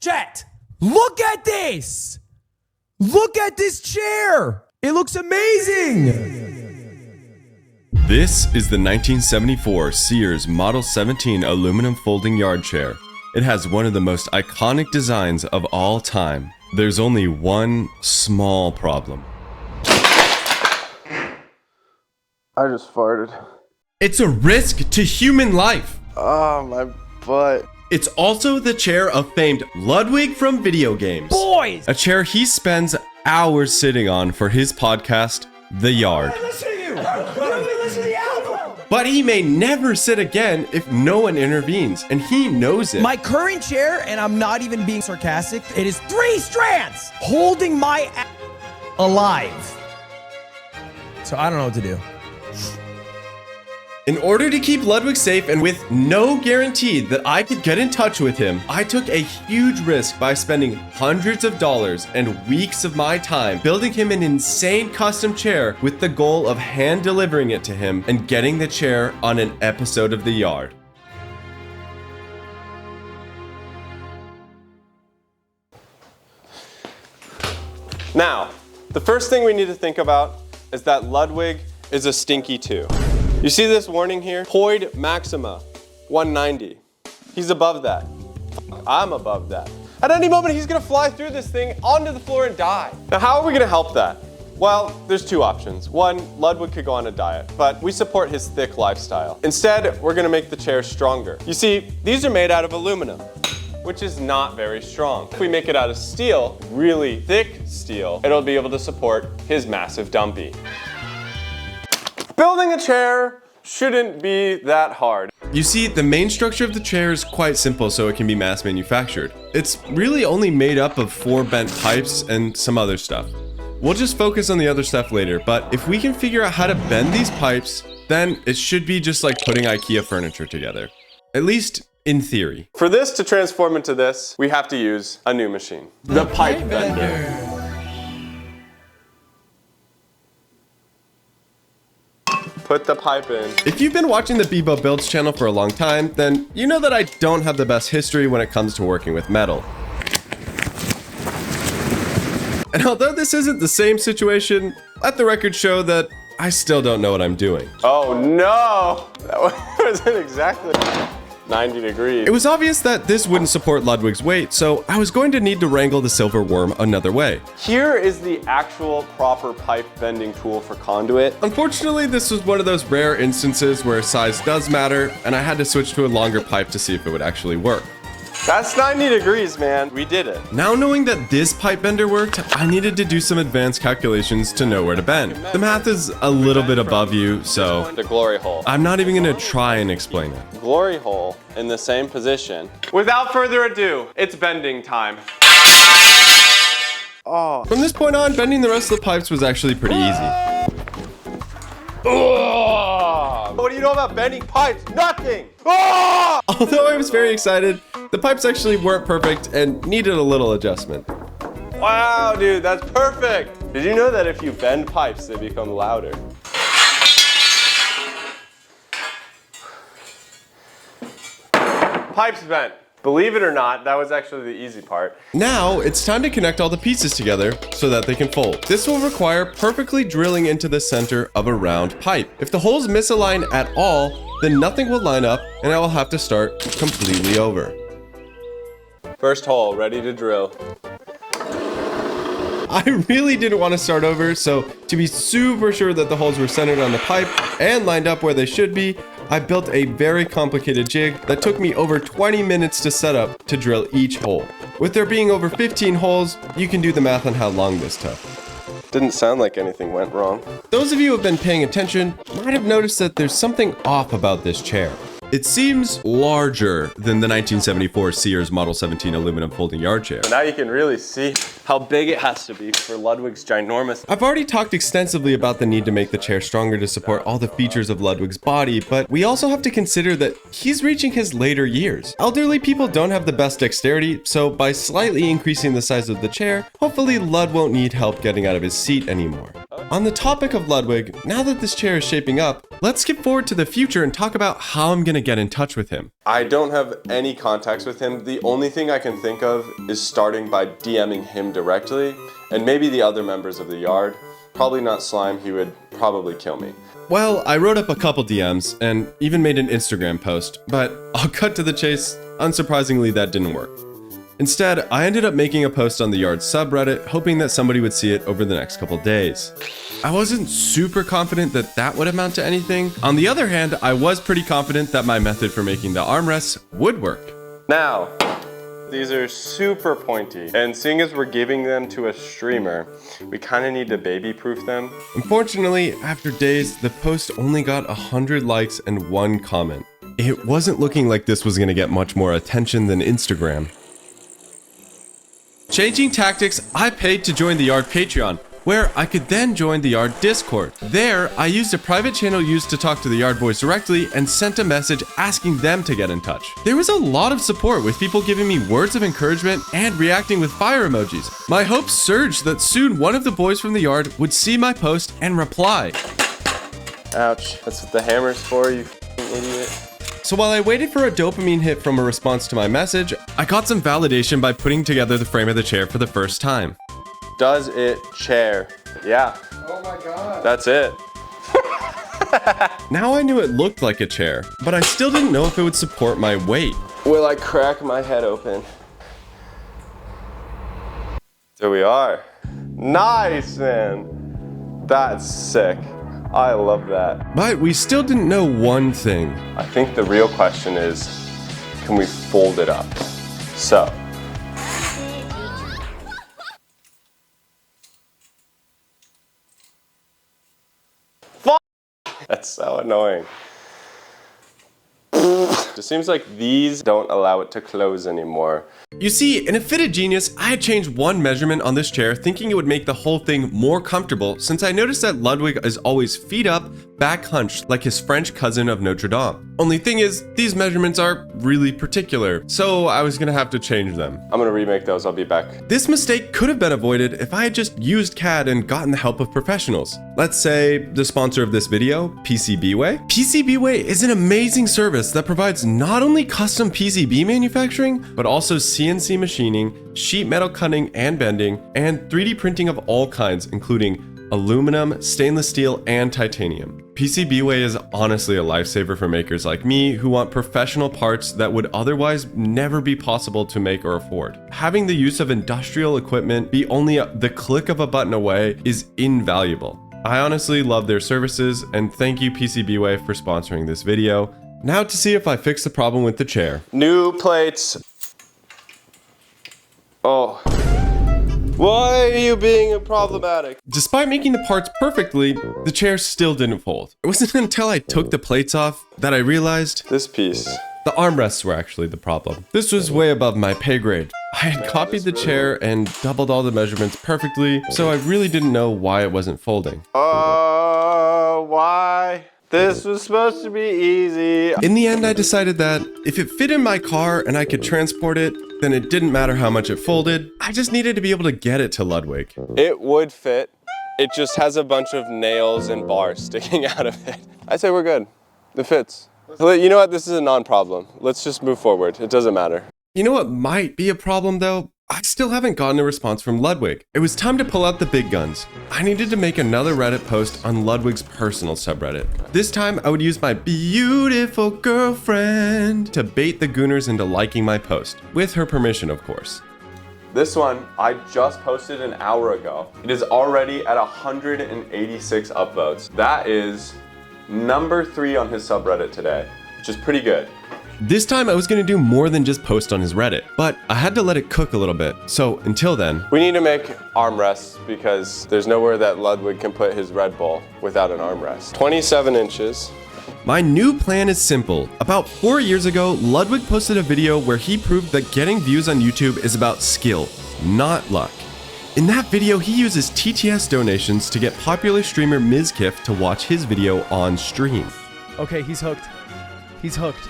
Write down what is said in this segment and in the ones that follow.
Chat, look at this! Look at this chair! It looks amazing! This is the 1974 Sears Model 17 aluminum folding yard chair. It has one of the most iconic designs of all time. There's only one small problem. I just farted. It's a risk to human life. Oh, my butt. It's also the chair of famed Ludwig from video games. Boys! A chair he spends hours sitting on for his podcast, The Yard. Listen to you! Listen to the album! But he may never sit again if no one intervenes, and he knows it. My current chair, and I'm not even being sarcastic, it is 3 strands holding my alive. So I don't know what to do. In order to keep Ludwig safe and with no guarantee that I could get in touch with him, I took a huge risk by spending hundreds of dollars and weeks of my time building him an insane custom chair with the goal of hand delivering it to him and getting the chair on an episode of The Yard. Now, the first thing we need to think about is that Ludwig is a stinky too. You see this warning here? Poid maxima, 190. He's above that. I'm above that. At any moment, he's gonna fly through this thing onto the floor and die. Now, how are we gonna help that? Well, there's 2 options. One, Ludwig could go on a diet, but we support his thick lifestyle. Instead, we're gonna make the chair stronger. You see, these are made out of aluminum, which is not very strong. If we make it out of steel, really thick steel, it'll be able to support his massive dumpy. Building a chair shouldn't be that hard. You see, the main structure of the chair is quite simple so it can be mass manufactured. It's really only made up of 4 bent pipes and some other stuff. We'll just focus on the other stuff later, but if we can figure out how to bend these pipes, then it should be just like putting IKEA furniture together. At least in theory. For this to transform into this, we have to use a new machine. The pipe bender. Put the pipe in. If you've been watching the Bebo Builds channel for a long time, then you know that I don't have the best history when it comes to working with metal. And although this isn't the same situation, let the record show that I still don't know what I'm doing. Oh no! That wasn't exactly 90 degrees. It was obvious that this wouldn't support Ludwig's weight, so I was going to need to wrangle the silver worm another way. Here is the actual proper pipe bending tool for conduit. Unfortunately, this was one of those rare instances where size does matter, and I had to switch to a longer pipe to see if it would actually work. That's 90 degrees, man. We did it. Now knowing that this pipe bender worked, I needed to do some advanced calculations to know where to bend. The math is a little bit above you, so The glory hole. I'm not even gonna try and explain it. Glory hole in the same position. Without further ado, it's bending time. Oh. From this point on, bending the rest of the pipes was actually pretty easy. Oh. What do you know about bending pipes? Nothing! Oh. Although I was very excited, the pipes actually weren't perfect and needed a little adjustment. Wow, dude, that's perfect! Did you know that if you bend pipes, they become louder? Pipes bent. Believe it or not, that was actually the easy part. Now, it's time to connect all the pieces together so that they can fold. This will require perfectly drilling into the center of a round pipe. If the holes misalign at all, then nothing will line up and I will have to start completely over. First hole, ready to drill. I really didn't want to start over, so to be super sure that the holes were centered on the pipe and lined up where they should be, I built a very complicated jig that took me over 20 minutes to set up to drill each hole. With there being over 15 holes, you can do the math on how long this took. Didn't sound like anything went wrong. Those of you who have been paying attention might have noticed that there's something off about this chair. It seems larger than the 1974 Sears Model 17 aluminum folding yard chair. Now you can really see how big it has to be for Ludwig's ginormous. I've already talked extensively about the need to make the chair stronger to support all the features of Ludwig's body, but we also have to consider that he's reaching his later years. Elderly people don't have the best dexterity, so by slightly increasing the size of the chair, hopefully Lud won't need help getting out of his seat anymore. On the topic of Ludwig, now that this chair is shaping up, let's skip forward to the future and talk about how I'm gonna get in touch with him. I don't have any contacts with him. The only thing I can think of is starting by DMing him directly, and maybe the other members of the yard. Probably not Slime, he would probably kill me. Well, I wrote up a couple DMs and even made an Instagram post, but I'll cut to the chase. Unsurprisingly, that didn't work. Instead, I ended up making a post on the yard subreddit, hoping that somebody would see it over the next couple days. I wasn't super confident that that would amount to anything. On the other hand, I was pretty confident that my method for making the armrests would work. Now, these are super pointy, and seeing as we're giving them to a streamer, we kind of need to baby-proof them. Unfortunately, after days, the post only got 100 likes and 1 comment. It wasn't looking like this was gonna get much more attention than Instagram. Changing tactics, I paid to join the Yard Patreon, where I could then join the Yard Discord. There, I used a private channel used to talk to the Yard boys directly and sent a message asking them to get in touch. There was a lot of support with people giving me words of encouragement and reacting with fire emojis. My hopes surged that soon one of the boys from the Yard would see my post and reply. Ouch, that's what the hammer's for, you f***ing idiot. So while I waited for a dopamine hit from a response to my message, I got some validation by putting together the frame of the chair for the first time. Does it chair? Yeah. Oh my god. That's it. Now I knew it looked like a chair, but I still didn't know if it would support my weight. Will I crack my head open? There we are. Nice, man. That's sick. I love that. But we still didn't know one thing. I think the real question is, can we fold it up? So. That's so annoying. It seems like these don't allow it to close anymore. You see, in a fit of genius, I had changed one measurement on this chair thinking it would make the whole thing more comfortable since I noticed that Ludwig is always feet up, back hunched like his French cousin of Notre Dame. Only thing is, these measurements are really particular, so I was gonna have to change them. I'm gonna remake those, I'll be back. This mistake could have been avoided if I had just used CAD and gotten the help of professionals. Let's say the sponsor of this video, PCBWay. PCBWay is an amazing service that provides not only custom PCB manufacturing, but also CNC machining, sheet metal cutting and bending, and 3D printing of all kinds, including aluminum, stainless steel, and titanium. PCBWay is honestly a lifesaver for makers like me who want professional parts that would otherwise never be possible to make or afford. Having the use of industrial equipment be only the click of a button away is invaluable. I honestly love their services, and thank you PCBWay for sponsoring this video. Now to see if I fix the problem with the chair. New plates. Oh. Why are you being problematic? Despite making the parts perfectly, the chair still didn't fold. It wasn't until I took the plates off that I realized This piece. the armrests were actually the problem. This was way above my pay grade. I had copied the chair and doubled all the measurements perfectly, so I really didn't know why it wasn't folding. Why? This was supposed to be easy. In the end, I decided that if it fit in my car and I could transport it, then it didn't matter how much it folded. I just needed to be able to get it to Ludwig. It would fit. It just has a bunch of nails and bars sticking out of it. I say we're good. It fits. You know what? This is a non-problem. Let's just move forward. It doesn't matter. You know what might be a problem though? I still haven't gotten a response from Ludwig. It was time to pull out the big guns. I needed to make another Reddit post on Ludwig's personal subreddit. This time I would use my beautiful girlfriend to bait the gooners into liking my post, with her permission of course. This one I just posted an hour ago. It is already at 186 upvotes. That is number 3 on his subreddit today, which is pretty good. This time I was gonna do more than just post on his Reddit, but I had to let it cook a little bit. So until then, We need to make armrests because there's nowhere that Ludwig can put his Red Bull without an armrest. 27 inches. my new plan is simple. About 4 years ago, Ludwig posted a video where he proved that getting views on YouTube is about skill, not luck. In that video, he uses TTS donations to get popular streamer Mizkiff to watch his video on stream. Okay, he's hooked. He's hooked.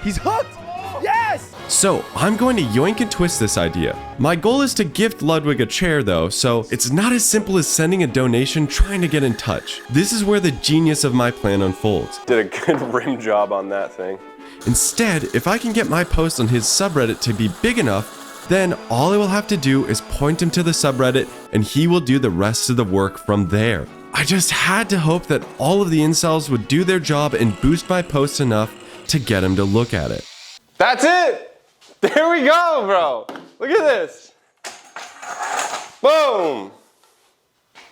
He's hooked! Yes! So I'm going to yoink and twist this idea. My goal is to gift Ludwig a chair though, so it's not as simple as sending a donation trying to get in touch. This is where the genius of my plan unfolds. Did a good rim job on that thing. Instead, if I can get my post on his subreddit to be big enough, then all I will have to do is point him to the subreddit and he will do the rest of the work from there. I just had to hope that all of the incels would do their job and boost my post enough to get him to look at it. That's it! There we go, bro! Look at this! Boom!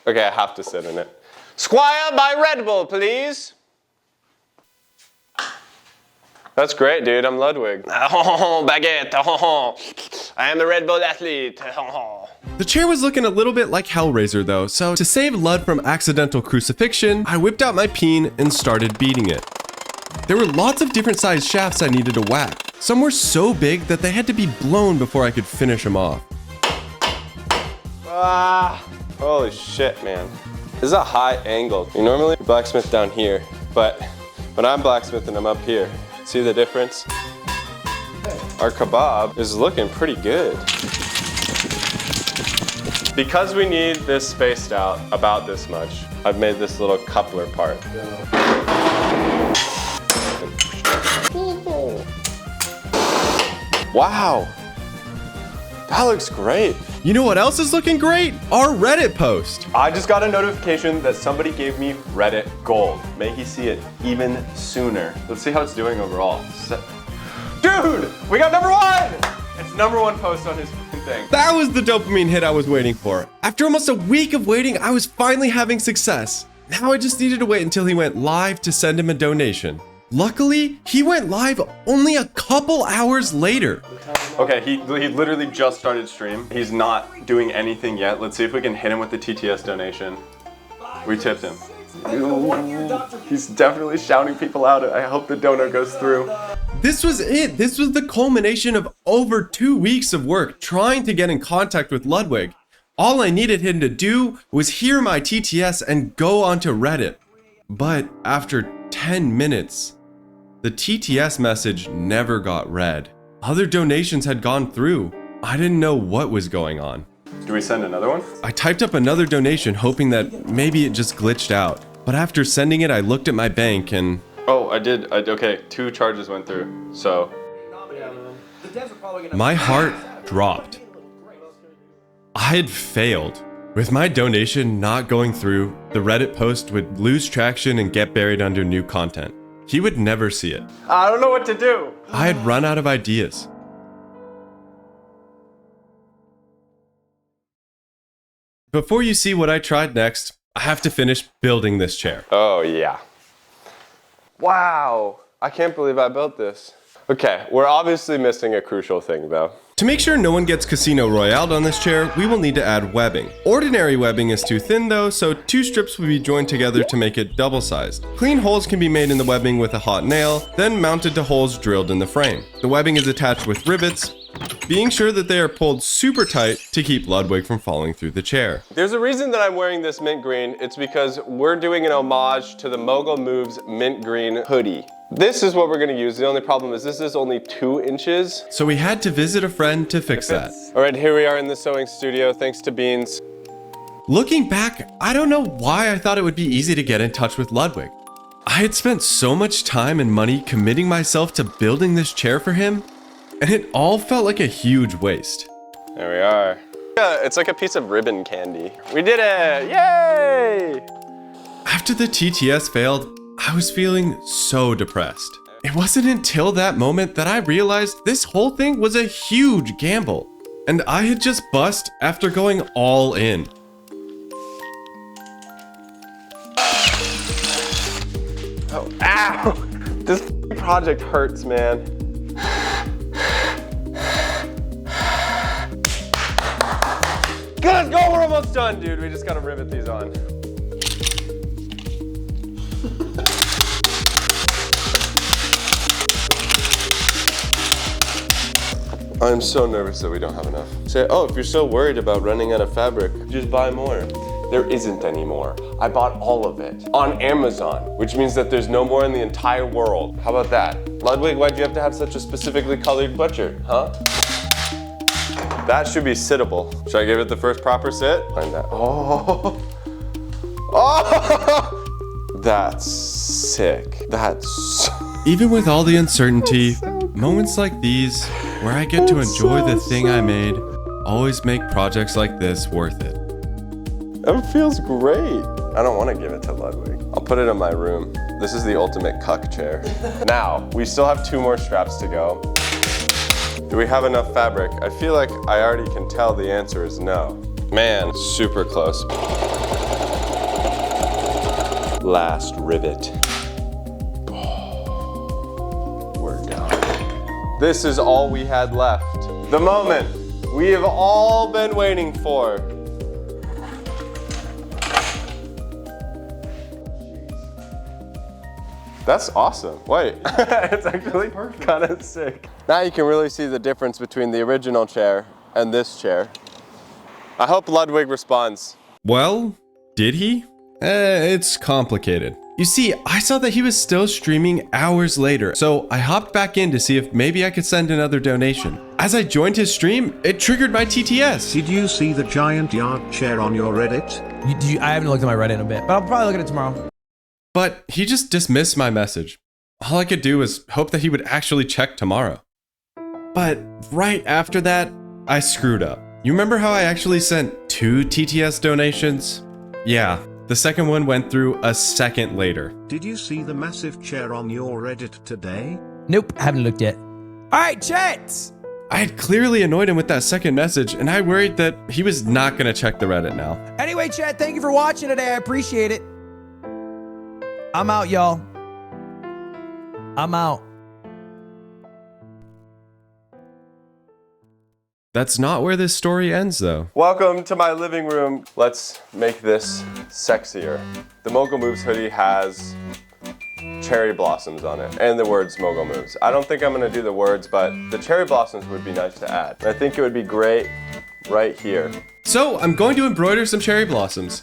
Okay, I have to sit in it. Squire, buy Red Bull, please! That's great, dude. I'm Ludwig. Oh, baguette. Oh, I am the Red Bull athlete. Oh. The chair was looking a little bit like Hellraiser though, so to save Lud from accidental crucifixion, I whipped out my peen and started beating it. There were lots of different sized shafts I needed to whack. Some were so big that they had to be blown before I could finish them off. Ah, holy shit, man. This is a high angle. You normally blacksmith down here, but when I'm blacksmithing, I'm up here. See the difference? Our kebab is looking pretty good. Because we need this spaced out about this much, I've made this little coupler part. Wow, that looks great. You know what else is looking great? Our Reddit post. I just got a notification that somebody gave me Reddit gold. May he see it even sooner. Let's see how it's doing overall. Dude, we got #1! It's #1 post on his thing. That was the dopamine hit I was waiting for. After almost a week of waiting, I was finally having success. Now I just needed to wait until he went live to send him a donation. Luckily, he went live only a couple hours later. Okay, he literally just started stream. He's not doing anything yet. Let's see if we can hit him with the TTS donation. We tipped him. He's definitely shouting people out. I hope the donor goes through. This was it. This was the culmination of over 2 weeks of work trying to get in contact with Ludwig. All I needed him to do was hear my TTS and go onto Reddit. But after 10 minutes, the TTS message never got read. Other donations had gone through. I didn't know what was going on. Do we send another one? I typed up another donation hoping that maybe it just glitched out. But after sending it, I looked at my bank and... Oh, I did. Okay, 2 charges went through, so... My heart dropped. I had failed. With my donation not going through, the Reddit post would lose traction and get buried under new content. He would never see it. I don't know what to do. I had run out of ideas. Before you see what I tried next, I have to finish building this chair. Oh, yeah. Wow, I can't believe I built this. Okay, we're obviously missing a crucial thing though. To make sure no one gets Casino Royale on this chair, we will need to add webbing. Ordinary webbing is too thin though, so 2 strips will be joined together to make it double-sized. Clean holes can be made in the webbing with a hot nail, then mounted to holes drilled in the frame. The webbing is attached with rivets, being sure that they are pulled super tight to keep Ludwig from falling through the chair. There's a reason that I'm wearing this mint green. It's because we're doing an homage to the Mogul Moves mint green hoodie. This is what we're gonna use. The only problem is this is only 2 inches. So we had to visit a friend to fix that. All right, here we are in the sewing studio, thanks to Beans. Looking back, I don't know why I thought it would be easy to get in touch with Ludwig. I had spent so much time and money committing myself to building this chair for him, and it all felt like a huge waste. There we are. Yeah, it's like a piece of ribbon candy. We did it, yay! After the TTS failed, I was feeling so depressed. It wasn't until that moment that I realized this whole thing was a huge gamble, and I had just bust after going all in. Oh, ow! This project hurts, man. Let's go, we're almost done, dude. We just gotta rivet these on. I'm so nervous that we don't have enough. Say, oh, if you're so worried about running out of fabric, just buy more. There isn't anymore. I bought all of it on Amazon, which means that there's no more in the entire world. How about that? Ludwig, why'd you have to have such a specifically colored sweatshirt, huh? That should be sittable. Should I give it the first proper sit? Find that. Oh. Oh. That's sick. That's Even with all the uncertainty, moments like these, where I get to enjoy the thing I made, always make projects like this worth it. That feels great. I don't want to give it to Ludwig. I'll put it in my room. This is the ultimate cuck chair. Now, we still have 2 more straps to go. Do we have enough fabric? I feel like I already can tell the answer is no. Man, super close. Last rivet. We're done. This is all we had left. The moment we have all been waiting for. That's awesome. Wait, it's actually kind of sick. Now you can really see the difference between the original chair and this chair. I hope Ludwig responds. Well, did he? It's complicated. You see, I saw that he was still streaming hours later, so I hopped back in to see if maybe I could send another donation. As I joined his stream, it triggered my TTS. Did you see the giant yard chair on your Reddit? I haven't looked at my Reddit in a bit, but I'll probably look at it tomorrow. But he just dismissed my message. All I could do was hope that he would actually check tomorrow. But right after that, I screwed up. You remember how I actually sent 2 TTS donations? Yeah, the second one went through a second later. Did you see the massive chair on your Reddit today? Nope, haven't looked yet. All right, chat. I had clearly annoyed him with that second message, and I worried that he was not gonna check the Reddit now. Anyway, chat, thank you for watching today. I appreciate it. I'm out, y'all. I'm out. That's not where this story ends, though. Welcome to my living room. Let's make this sexier. The Mogul Moves hoodie has cherry blossoms on it and the words Mogul Moves. I don't think I'm gonna do the words, but the cherry blossoms would be nice to add. I think it would be great right here. So I'm going to embroider some cherry blossoms.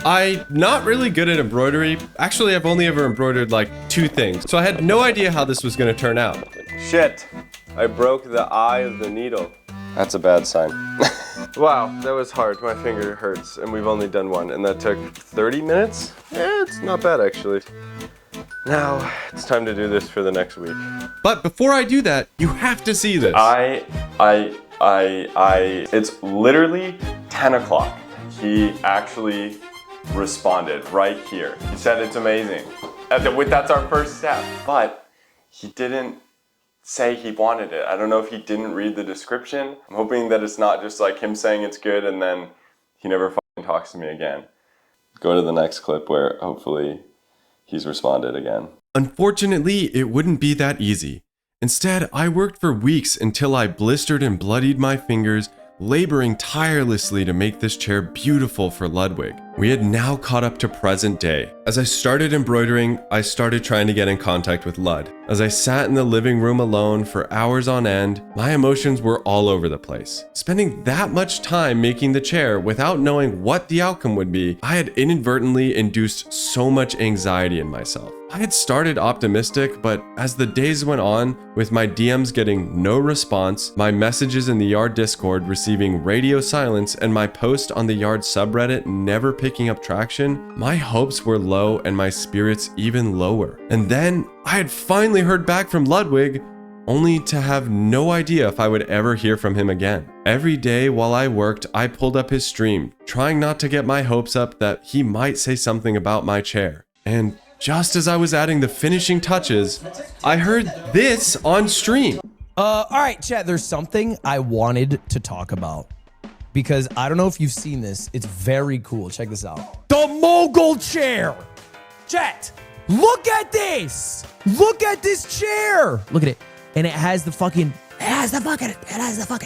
I'm not really good at embroidery. Actually, I've only ever embroidered like 2 things, so I had no idea how this was gonna turn out. Shit, I broke the eye of the needle. That's a bad sign. Wow, that was hard. My finger hurts, and we've only done one, and that took 30 minutes? Yeah, it's not bad actually. Now, it's time to do this for the next week. But before I do that, you have to see this. It's literally 10 o'clock. He actually responded right here. He said it's amazing. That's our first step. But he didn't say he wanted it. I don't know if he didn't read the description. I'm hoping that it's not just like him saying it's good and then he never fucking talks to me again. Go to the next clip where hopefully he's responded again. Unfortunately, it wouldn't be that easy. Instead, I worked for weeks until I blistered and bloodied my fingers, laboring tirelessly to make this chair beautiful for Ludwig. We had now caught up to present day. As I started embroidering, I started trying to get in contact with Lud. As I sat in the living room alone for hours on end, my emotions were all over the place. Spending that much time making the chair without knowing what the outcome would be, I had inadvertently induced so much anxiety in myself. I had started optimistic, but as the days went on, with my DMs getting no response, my messages in the Yard Discord receiving radio silence, and my post on the Yard subreddit never picking up traction, my hopes were low and my spirits even lower. And then I had finally heard back from Ludwig, only to have no idea if I would ever hear from him again. Every day while I worked, I pulled up his stream, trying not to get my hopes up that he might say something about my chair. And just as I was adding the finishing touches, I heard this on stream. All right, chat, there's something I wanted to talk about because I don't know if you've seen this. It's very cool. Check this out. The Mogul chair. Chat, look at this. Look at this chair. Look at it. And it has the fucking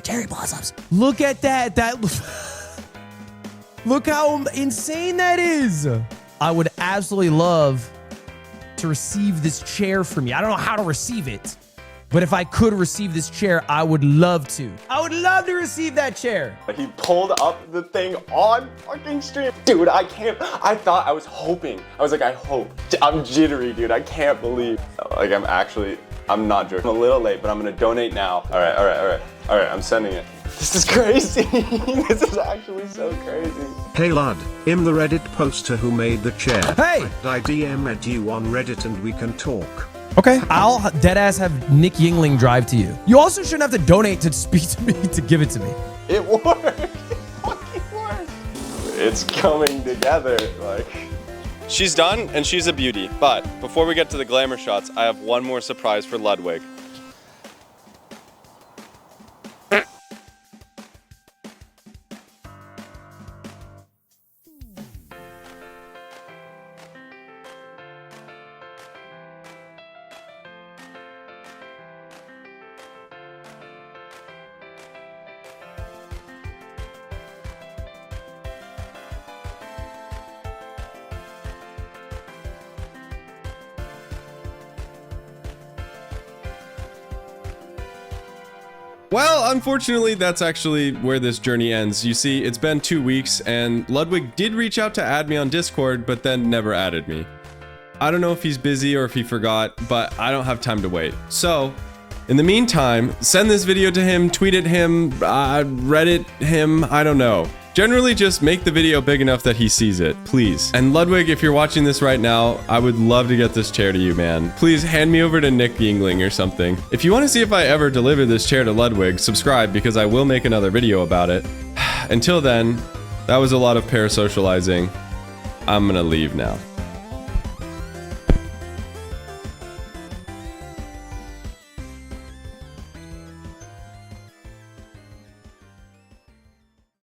cherry blossoms. Look at that. Look how insane that is. I would absolutely love to receive this chair from you. I don't know how to receive it, But if I could receive this chair, I would love to. I would love to receive that chair. He pulled up the thing on fucking stream. Dude, I can't. I thought, I was hoping. I was like, I hope. I'm jittery, dude. I can't believe. Like, I'm not joking. I'm a little late, but I'm gonna donate now. All right, I'm sending it. This is crazy. This is actually so crazy. Hey Lud, I'm the Reddit poster who made the chair. Hey! I DM at you on Reddit and we can talk. Okay. I'll deadass have Nick Yingling drive to you. You also shouldn't have to donate to speak to me to give it to me. It worked. It fucking worked. It's coming together. Like, she's done and she's a beauty. But before we get to the glamour shots, I have one more surprise for Ludwig. Well, unfortunately, that's actually where this journey ends. You see, it's been 2 weeks, and Ludwig did reach out to add me on Discord, but then never added me. I don't know if he's busy or if he forgot, but I don't have time to wait. So, in the meantime, send this video to him, tweet at him, Reddit him, I don't know. Generally, just make the video big enough that he sees it, please. And Ludwig, if you're watching this right now, I would love to get this chair to you, man. Please hand me over to Nick Yingling or something. If you want to see if I ever deliver this chair to Ludwig, subscribe because I will make another video about it. Until then, that was a lot of parasocializing. I'm gonna leave now.